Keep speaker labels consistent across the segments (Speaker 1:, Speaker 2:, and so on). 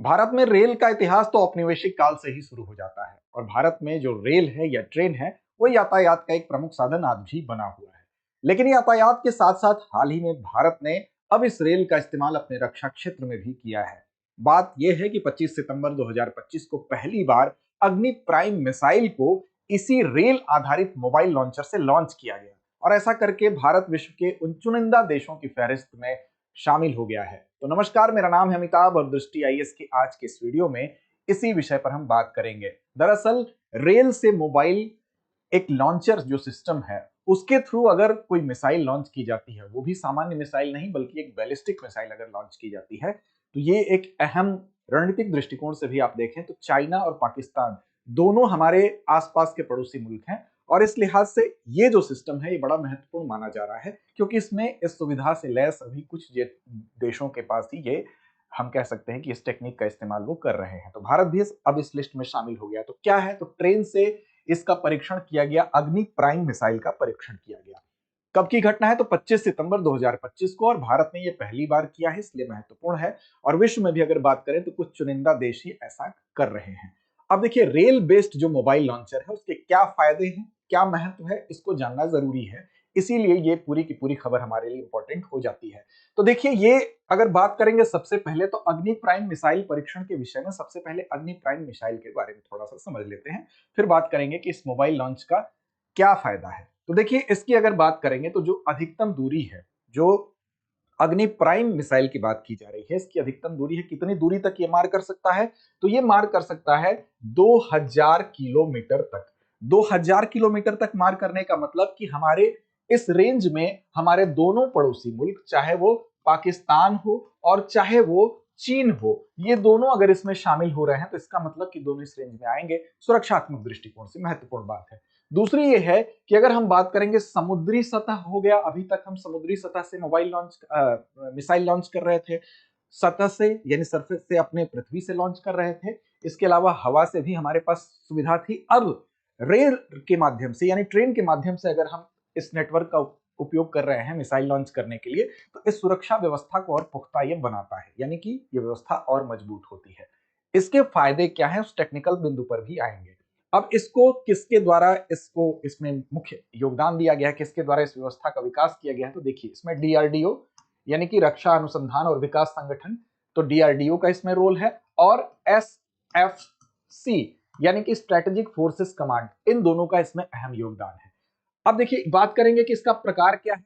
Speaker 1: भारत में रेल का इतिहास तो औपनिवेशिक काल से ही शुरू हो जाता है और भारत में जो रेल है या ट्रेन है वो यातायात का एक प्रमुख साधन आज भी बना हुआ है। लेकिन यातायात के साथ साथ हाल ही में भारत ने अब इस रेल का इस्तेमाल अपने रक्षा क्षेत्र में भी किया है। बात यह है कि 25 सितंबर 2025 को पहली बार अग्नि प्राइम मिसाइल को इसी रेल आधारित मोबाइल लॉन्चर से लॉन्च किया गया और ऐसा करके भारत विश्व के उन चुनिंदा देशों की फहरिस्त में शामिल हो गया है। तो नमस्कार, मेरा नाम है अमिताभ और दृष्टि आईएएस की आज के इस वीडियो में इसी विषय पर हम बात करेंगे। दरअसल रेल से मोबाइल एक लॉन्चर जो सिस्टम है उसके थ्रू अगर कोई मिसाइल लॉन्च की जाती है, वो भी सामान्य मिसाइल नहीं बल्कि एक बैलिस्टिक मिसाइल अगर लॉन्च की जाती है, तो ये एक अहम रणनीतिक दृष्टिकोण से भी आप देखें तो चाइना और पाकिस्तान दोनों हमारे आसपास के पड़ोसी मुल्क हैं और इस लिहाज से ये जो सिस्टम है ये बड़ा महत्वपूर्ण माना जा रहा है क्योंकि इसमें इस सुविधा से लैस अभी कुछ देशों के पास ही ये हम कह सकते हैं कि इस टेक्निक का इस्तेमाल वो कर रहे हैं। तो भारत भी अब इस लिस्ट में शामिल हो गया। तो क्या है, तो ट्रेन से इसका परीक्षण किया गया, अग्नि प्राइम मिसाइल का परीक्षण किया गया। कब की घटना है, तो 25 सितंबर 2025 को, और भारत ने यह पहली बार किया है इसलिए महत्वपूर्ण है। और विश्व में भी अगर बात करें तो कुछ चुनिंदा देश ही ऐसा कर रहे हैं। अब देखिए, रेल बेस्ड जो मोबाइल लॉन्चर है उसके क्या फायदे हैं, क्या महत्व है, इसको जानना जरूरी है। इसीलिए ये पूरी की पूरी खबर हमारे लिए इंपॉर्टेंट हो जाती है। तो देखिए, ये अगर बात करेंगे सबसे पहले तो अग्नि प्राइम मिसाइल परीक्षण के विषय में, सबसे पहले अग्नि प्राइम मिसाइल के बारे में थोड़ा सा समझ लेते हैं, फिर बात करेंगे कि इस मोबाइल लॉन्च का क्या फायदा है। तो देखिए, इसकी अगर बात करेंगे तो जो अधिकतम दूरी है, जो अग्नि प्राइम मिसाइल की बात की जा रही है, इसकी अधिकतम दूरी है, कितनी दूरी तक ये मार कर सकता है, तो ये मार कर सकता है 2000 किलोमीटर तक। 2000 किलोमीटर तक मार करने का मतलब कि हमारे इस रेंज में हमारे दोनों पड़ोसी मुल्क, चाहे वो पाकिस्तान हो और चाहे वो चीन हो, ये दोनों अगर इसमें शामिल हो रहे हैं तो इसका मतलब कि दोनों इस रेंज में आएंगे। सुरक्षात्मक दृष्टिकोण से महत्वपूर्ण बात है। दूसरी ये है कि अगर हम बात करेंगे समुद्री सतह, हो गया, अभी तक हम समुद्री सतह से मोबाइल लॉन्च मिसाइल लॉन्च कर रहे थे, सतह से यानी सरफेस से, अपने पृथ्वी से लॉन्च कर रहे थे। इसके अलावा हवा से भी हमारे पास सुविधा थी। अब रेल के माध्यम से यानी ट्रेन के माध्यम से अगर हम इस नेटवर्क का उपयोग कर रहे हैं मिसाइल लॉन्च करने के लिए, तो इस सुरक्षा व्यवस्था को और पुख्ता ये बनाता है, यानी कि ये व्यवस्था और मजबूत होती है। इसके फायदे क्या है उस टेक्निकल बिंदु पर भी आएंगे। अब इसको किसके द्वारा, इसको इसमें मुख्य योगदान दिया गया है, किसके द्वारा इस व्यवस्था का विकास किया गया है, तो देखिए इसमें डीआरडीओ यानी कि रक्षा अनुसंधान और विकास संगठन, तो डीआरडीओ का इसमें रोल है, और एसएफसी यानी कि स्ट्रेटेजिक फोर्सेस कमांड, इन दोनों का इसमें अहम योगदान है। अब देखिए, बात करेंगे कि इसका प्रकार क्या है,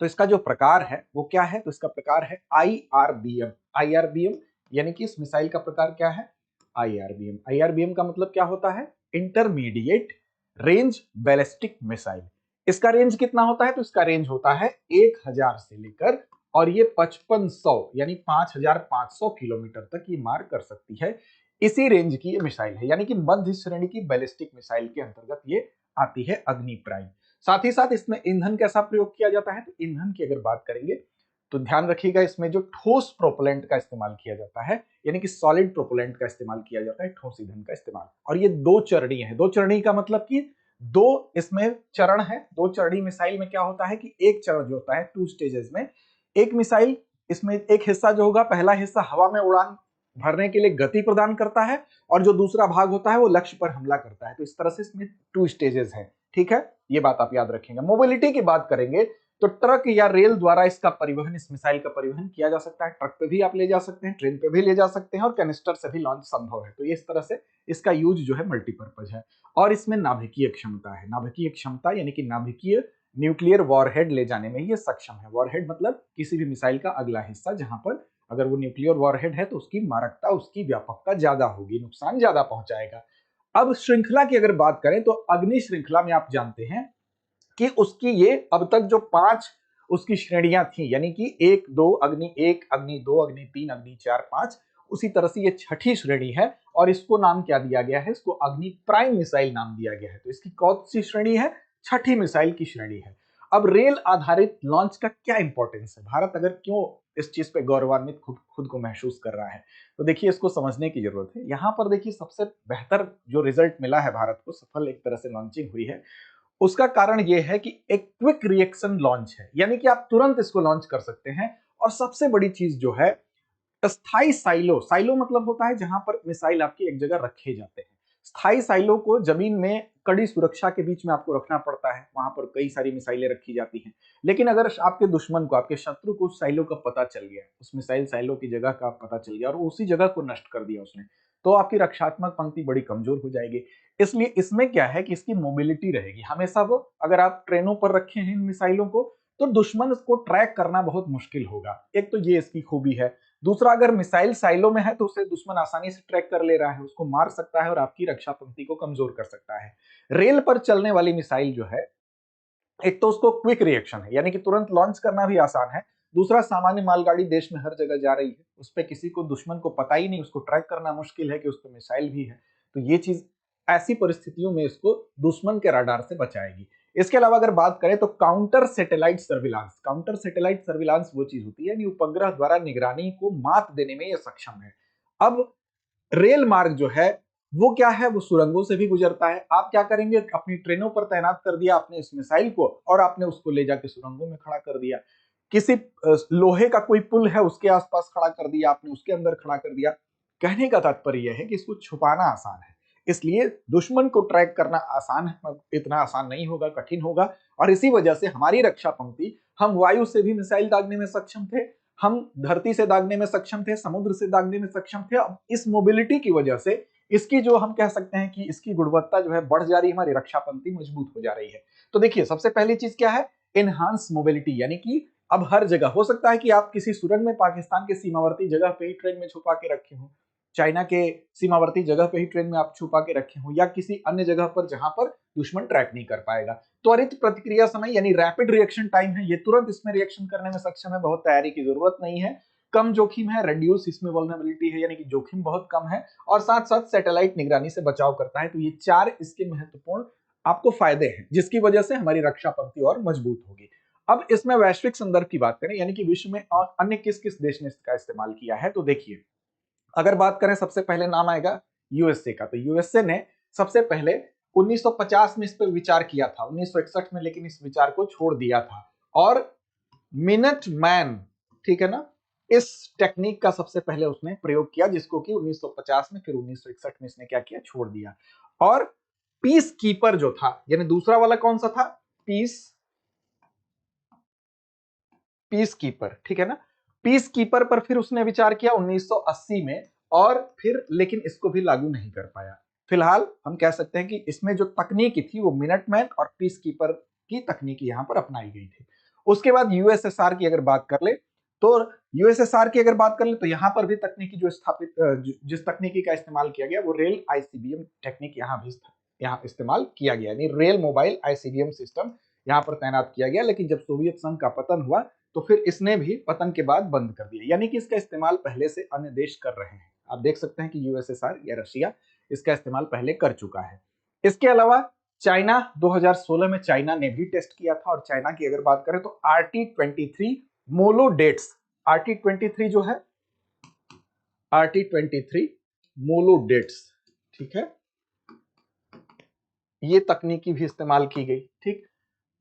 Speaker 1: तो इसका जो प्रकार है वो क्या है, तो इसका प्रकार है आईआरबीएम। आईआरबीएम यानी कि इस मिसाइल का प्रकार क्या है, आईआरबीएम। आईआरबीएम का मतलब क्या होता है, इंटरमीडिएट रेंज बैलिस्टिक मिसाइल। इसका रेंज कितना होता है, तो इसका रेंज होता है 1000 से लेकर और ये 5500 यानी 5500 किलोमीटर तक ये मार कर सकती है। इसी रेंज की ये मिसाइल है, यानी कि मध्य श्रेणी की बैलिस्टिक मिसाइल के अंतर्गत ये आती है अग्नि प्राइम। साथ ही साथ इसमें ईंधन कैसा प्रयोग किया जाता है, तो ईंधन की अगर बात करेंगे तो ध्यान रखिएगा, इसमें जो ठोस प्रोपेलेंट का इस्तेमाल किया जाता है, यानी कि सॉलिड प्रोपेलेंट का इस्तेमाल किया जाता है, ठोस ईंधन का इस्तेमाल। और ये दो चरणीय है। दो चरणीय का मतलब कि दो इसमें चरण है। दो चरणीय मिसाइल में क्या होता है कि एक चरण जो होता है, टू स्टेजेस में, एक मिसाइल, इसमें एक हिस्सा जो होगा, पहला हिस्सा हवा में उड़ान भरने के लिए गति प्रदान करता है और जो दूसरा भाग होता है वो लक्ष्य पर हमला करता है। तो इस तरह से इसमें टू स्टेजेस हैं। ठीक है, ये बात आप याद रखेंगे। मोबिलिटी की बात करेंगे तो ट्रक या रेल द्वारा इसका परिवहन, इस मिसाइल का परिवहन किया जा सकता है। ट्रक पे भी आप ले जा सकते हैं, ट्रेन पे भी ले जा सकते हैं और कैनिस्टर से भी लॉन्च संभव है। तो ये इस तरह से इसका यूज जो है मल्टीपर्पज है। और इसमें नाभिकीय क्षमता है। नाभिकीय क्षमता यानी कि नाभिकीय न्यूक्लियर वॉरहेड ले जाने में ये सक्षम है। वॉरहेड मतलब किसी भी मिसाइल का अगला हिस्सा, जहां पर अगर वो न्यूक्लियर वॉरहेड है तो उसकी मारकता, उसकी व्यापकता ज्यादा होगी, नुकसान ज्यादा पहुंचाएगा। अब श्रृंखला की अगर बात करें तो अग्नि श्रृंखला में आप जानते हैं कि उसकी ये अब तक जो 5 उसकी श्रेणियां थी, यानी कि 1 2 अग्नि 1, अग्नि 2, अग्नि 3, अग्नि 4, 5, उसी तरह से ये छठी श्रेणी है और इसको नाम क्या दिया गया है, इसको अग्नि प्राइम मिसाइल नाम दिया गया है। तो इसकी कौन सी श्रेणी है, छठी मिसाइल की श्रेणी है। अब रेल आधारित लॉन्च का क्या इंपॉर्टेंस है, भारत अगर क्यों इस चीज पे गौरवान्वित खुद को महसूस कर रहा है, तो देखिए इसको समझने की जरूरत है। यहां पर देखिए सबसे बेहतर जो रिजल्ट मिला है भारत को, सफल एक तरह से लॉन्चिंग हुई है, उसका कारण यह है कि एक क्विक रिएक्शन लॉन्च है, यानी कि आप तुरंत इसको लॉन्च कर सकते हैं। और सबसे बड़ी चीज जो है, स्थाई साइलो, साइलो मतलब होता है जहां पर मिसाइल आपकी एक जगह रखे जाते हैं। स्थाई साइलो को जमीन में कड़ी सुरक्षा के बीच में आपको रखना पड़ता है, वहां पर कई सारी मिसाइलें रखी जाती हैं। लेकिन अगर आपके दुश्मन को, आपके शत्रु को उस साइलो का पता चल गया, उस मिसाइल साइलो की जगह का पता चल गया और उसी जगह को नष्ट कर दिया उसने, तो आपकी रक्षात्मक पंक्ति बड़ी कमजोर हो जाएगी। इसलिए इसमें क्या है कि इसकी मोबिलिटी रहेगी हमेशा। वो अगर आप ट्रेनों पर रखे हैं इन मिसाइलों को, तो दुश्मन उसको ट्रैक करना बहुत मुश्किल होगा। एक तो ये इसकी खूबी है। दूसरा, अगर मिसाइल साइलो में है तो उसे दुश्मन आसानी से ट्रैक कर ले रहा है, उसको मार सकता है और आपकी रक्षा पंक्ति को कमजोर कर सकता है। रेल पर चलने वाली मिसाइल जो है, एक तो उसको क्विक रिएक्शन है, यानी कि तुरंत लॉन्च करना भी आसान है। दूसरा, सामान्य मालगाड़ी देश में हर जगह जा रही है, उस पर किसी को, दुश्मन को पता ही नहीं, उसको ट्रैक करना मुश्किल है कि उस पर मिसाइल भी है। तो ये चीज ऐसी परिस्थितियों में इसको दुश्मन के रडार से बचाएगी। इसके अलावा अगर बात करें तो counter satellite surveillance, counter satellite surveillance वो चीज होती है, उपग्रह द्वारा निगरानी को मात देने में यह सक्षम है। अब रेल मार्ग जो है वो क्या है, वो सुरंगों से भी गुजरता है। आप क्या करेंगे, अपनी ट्रेनों पर तैनात कर दिया आपने इस मिसाइल को और आपने उसको ले जाके सुरंगों में खड़ा कर दिया। किसी लोहे का कोई पुल है उसके आसपास खड़ा कर दिया आपने, उसके अंदर खड़ा कर दिया। कहने का तात्पर्य यह है कि इसको छुपाना आसान है, इसलिए दुश्मन को ट्रैक करना आसान है, इतना आसान नहीं होगा, कठिन होगा। और इसी वजह से हमारी रक्षा पंक्ति, हम वायु से भी मिसाइल दागने में सक्षम थे, हम धरती से दागने में सक्षम थे, समुद्र से दागने में सक्षम थे। अब इस मोबिलिटी की वजह से इसकी जो हम कह सकते हैं कि इसकी गुणवत्ता जो है बढ़ जा रही है, हमारी रक्षा पंक्ति मजबूत हो जा रही है। तो देखिए, सबसे पहली चीज क्या है, एनहांस मोबिलिटी, यानी कि अब हर जगह हो सकता है कि आप किसी सुरंग में पाकिस्तान के सीमावर्ती जगह पे ही ट्रेन में छुपा के रखे हो, चाइना के सीमावर्ती जगह पे ही ट्रेन में आप छुपा के रखे हो, या किसी अन्य जगह पर जहां पर दुश्मन ट्रैक नहीं कर पाएगा। त्वरित प्रतिक्रिया समय यानी रैपिड रिएक्शन टाइम है, ये तुरंत इसमें रिएक्शन करने में सक्षम है, बहुत तैयारी की जरूरत नहीं है। कम जोखिम है, रेड्यूस इसमें वल्नरेबिलिटी है, यानी कि जोखिम बहुत कम है। और साथ साथ सैटेलाइट निगरानी से बचाव करता है। तो ये चार इसके महत्वपूर्ण आपको फायदे हैं, जिसकी वजह से हमारी रक्षा पंक्ति और मजबूत होगी। अब इसमें वैश्विक संदर्भ की बात करें, यानी कि विश्व में और अन्य किस किस देश ने इसका इस्तेमाल किया है, तो देखिए, अगर बात करें सबसे पहले नाम आएगा यूएसए का। तो यूएसए ने सबसे पहले 1950 में इस पर विचार किया था, 1961 में लेकिन इस विचार को छोड़ दिया था। और मिनट मैन, ठीक है ना, इस टेक्निक का सबसे पहले उसने प्रयोग किया, जिसको कि 1950 में, फिर 1961 में इसने क्या किया, छोड़ दिया। और पीस कीपर जो था, यानी दूसरा वाला कौन सा था, पीस कीपर, ठीक है ना, पीस कीपर पर फिर उसने विचार किया 1980 में, और फिर लेकिन इसको भी लागू नहीं कर पाया। फिलहाल हम कह सकते हैं कि इसमें जो तकनीकी थी वो मिनटमैन और पीस कीपर की तकनीकी यहां पर अपनाई गई थी। उसके बाद यूएसएसआर की अगर बात कर ले, तो यूएसएसआर की अगर बात कर ले तो यहां पर भी तकनीकी जो स्थापित, जिस तकनीकी का इस्तेमाल किया गया वो रेल आईसीबीएम टेक्निक यहां भी यहाँ इस्तेमाल किया गया, यानी रेल मोबाइल आईसीबीएम सिस्टम यहां पर तैनात किया गया। लेकिन जब सोवियत संघ का पतन हुआ तो फिर इसने भी पतन के बाद बंद कर दिया, यानी कि इसका इस्तेमाल पहले से अन्य देश कर रहे हैं। आप देख सकते हैं कि यूएसएसआर या रशिया इसका इस्तेमाल पहले कर चुका है। इसके अलावा चाइना, 2016 में चाइना ने भी टेस्ट किया था। और चाइना की अगर बात करें तो RT-23 मोलोडेट्स, RT-23 जो है, RT-23 मोलोडेट्स, ठीक है, ये तकनीकी भी इस्तेमाल की गई, ठीक।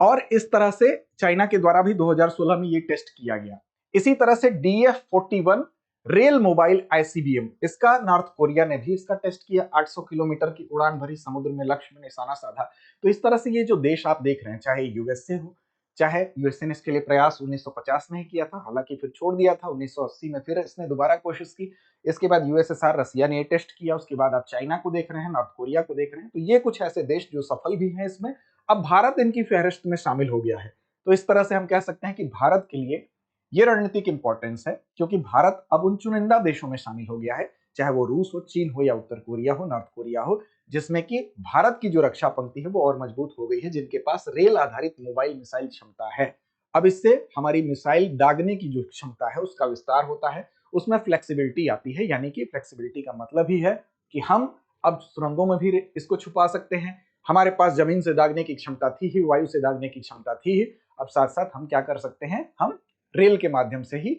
Speaker 1: और इस तरह से चाइना के द्वारा भी 2016 में ये टेस्ट किया गया। इसी तरह से DF-41 रेल मोबाइल आईसीबीएम, इसका नॉर्थ कोरिया ने भी इसका टेस्ट किया, 800 किलोमीटर की उड़ान भरी, समुद्र में लक्ष्य में निशाना साधा। तो इस तरह से ये जो देश आप देख रहे हैं, चाहे यूएसए हो, चाहे यूएसए ने इसके लिए प्रयास 1950 में ही किया था, हालांकि फिर छोड़ दिया था, 1980 में फिर इसने दोबारा कोशिश की। इसके बाद यूएसएसआर, रसिया ने टेस्ट किया। उसके बाद आप चाइना को देख रहे हैं, नॉर्थ कोरिया को देख रहे हैं। तो ये कुछ ऐसे देश जो सफल भी हैं इसमें। अब भारत इनकी फहरिस्त में शामिल हो गया है। तो इस तरह से हम कह सकते हैं कि भारत के लिए ये रणनीतिक इंपॉर्टेंस है, क्योंकि भारत अब उन चुनिंदा देशों में शामिल हो गया है, चाहे वो रूस हो, चीन हो, या उत्तर कोरिया हो, नॉर्थ कोरिया हो, जिसमें कि भारत की जो रक्षा पंक्ति है वो और मजबूत हो गई है, जिनके पास रेल आधारित मोबाइल मिसाइल क्षमता है। अब इससे हमारी मिसाइल दागने की जो क्षमता है उसका विस्तार होता है, उसमें फ्लेक्सिबिलिटी आती है। यानी कि फ्लेक्सिबिलिटी का मतलब ही है कि हम अब सुरंगों में भी इसको छुपा सकते हैं, हमारे पास जमीन से दागने की क्षमता थी ही, वायु से दागने की क्षमता थी ही, अब साथ साथ हम क्या कर सकते हैं, हम रेल के माध्यम से ही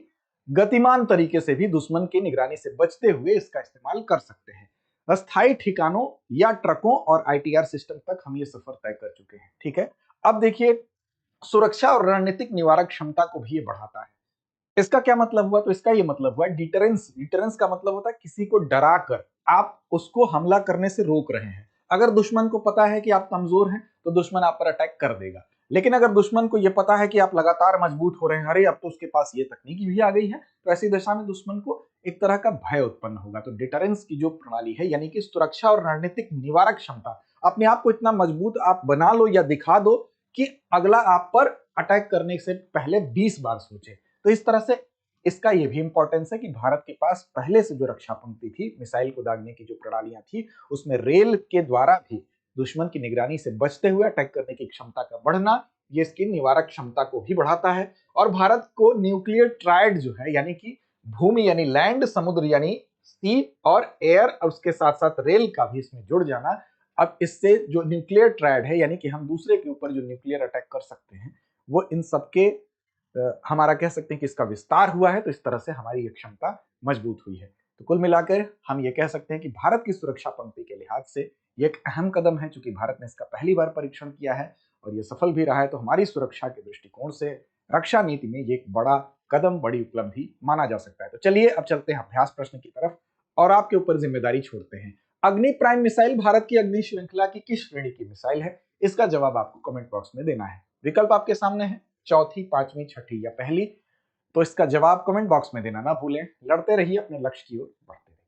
Speaker 1: गतिमान तरीके से भी दुश्मन की निगरानी से बचते हुए इसका इस्तेमाल कर सकते हैं। अस्थायी ठिकानों या ट्रकों और आईटीआर सिस्टम तक हम ये सफर तय कर चुके हैं, ठीक है। अब देखिए, सुरक्षा और रणनीतिक निवारक क्षमता को भी ये बढ़ाता है। इसका क्या मतलब हुआ? तो इसका ये मतलब हुआ डिटरेंस। डिटरेंस का मतलब होता है किसी को डरा कर आप उसको हमला करने से रोक रहे हैं। अगर दुश्मन को पता है कि आप कमजोर हैं तो दुश्मन आप पर अटैक कर देगा, लेकिन अगर दुश्मन को यह पता है कि आप लगातार मजबूत हो रहे हैं, अरे अब तो उसके पास ये तकनीक भी आ गई है, तो ऐसी दशा में दुश्मन को एक तरह का भय उत्पन्न होगा। तो डिटरेंस की जो प्रणाली है, यानी कि सुरक्षा और रणनीतिक निवारक क्षमता, अपने आप को इतना मजबूत आप बना लो या दिखा दो कि अगला आप पर अटैक करने से पहले 20 बार सोचे। तो इस तरह से इसका यह भी इंपॉर्टेंस है कि भारत के पास पहले से जो रक्षा पंक्ति थी, मिसाइल को दागने की जो प्रणालियां थी, उसमें रेल के द्वारा भी दुश्मन की निगरानी से बचते हुए अटैक करने की क्षमता का बढ़ना, ये इसकी निवारक क्षमता को भी बढ़ाता है। और भारत को न्यूक्लियर ट्रायड जो है, यानी कि भूमि यानी लैंड, समुद्र यानी सी और एयर, और उसके साथ साथ रेल का भी इसमें जुड़ जाना, अब इससे जो न्यूक्लियर ट्रायड है, यानी कि हम दूसरे के ऊपर जो न्यूक्लियर अटैक कर सकते हैं, वो इन सबके हमारा कह सकते हैं कि इसका विस्तार हुआ है। तो इस तरह से हमारी ये क्षमता मजबूत हुई है। तो कुल मिलाकर हम ये कह सकते हैं कि भारत की सुरक्षा पंक्ति के लिहाज से ये एक अहम कदम है, चूंकि भारत ने इसका पहली बार परीक्षण किया है और ये सफल भी रहा है। तो हमारी सुरक्षा के दृष्टिकोण से रक्षा नीति में ये एक बड़ा कदम, बड़ी उपलब्धि माना जा सकता है। तो चलिए अब चलते हैं अभ्यास प्रश्न की तरफ और आपके ऊपर जिम्मेदारी छोड़ते हैं। अग्नि प्राइम मिसाइल भारत की अग्नि श्रृंखला की किस श्रेणी की मिसाइल है? इसका जवाब आपको कमेंट बॉक्स में देना है। विकल्प आपके सामने है, चौथी, पांचवी, छठी या पहली। तो इसका जवाब कमेंट बॉक्स में देना ना भूलें। लड़ते रहिए, अपने लक्ष्य की ओर बढ़ते रहिए।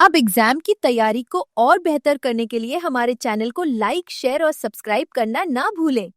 Speaker 2: अब एग्जाम की तैयारी को और बेहतर करने के लिए हमारे चैनल को लाइक, शेयर और सब्सक्राइब करना ना भूलें।